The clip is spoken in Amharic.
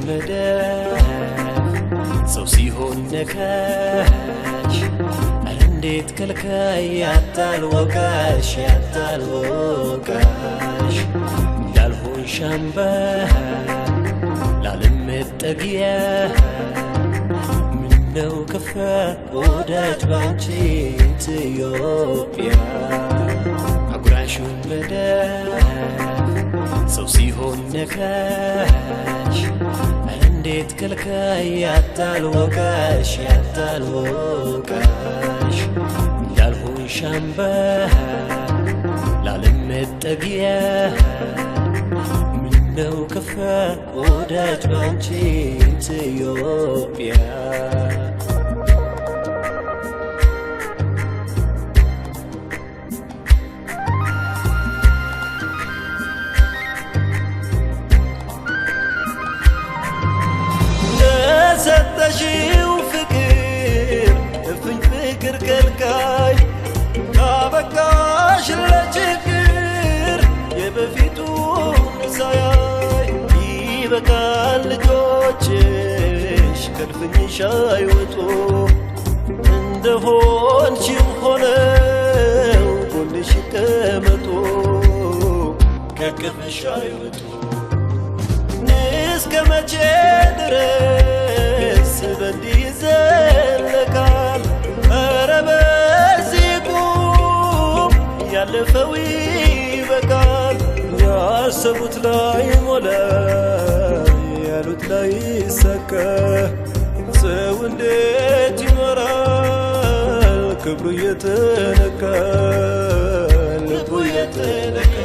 መዳፍ ሰው ሲሆን ነካሽ እንዴት ከልካይ ያጣል ወቃሽ እንዳልሆን ሻምባ ላለም መጠጊያ ምነው ከፋ ወዳጅ ባንቺ ኢትዮጵያ አጉራሹን መዳፍ ሰው ሲሆን ነካሽ እንዴት ከልካይ ያጣል ወቃሽ እንዳልሆን ሻምባ ላለም መጠጊያ ምነው ከፋ ወዳጅ ባንቺ ኢትዮጵያ ሰጠሽው ፍቅር እፍኝ ፍቅር ከልካይ ካበቃሽ ለችግር የበፊቱን ሳያይ ይበቃል ልጆችሽ ከልፍኝሽ አይወጡ እንደሆንሽም ሆነው ጎንሽ ይቀመጡ ከቅፍሽ አይወጡ እስከ መቼ ድረስ በእንዲህ ይዘለቃል? ኧረ በዚህ ቁም ያለፈው ይበቃል። ያሰቡት ላይ ሞላ ያሉት ላይ ይሳካ ሰው እንዴት ይኖራል ክብሩ እየተነካ ልቡ እየተነካ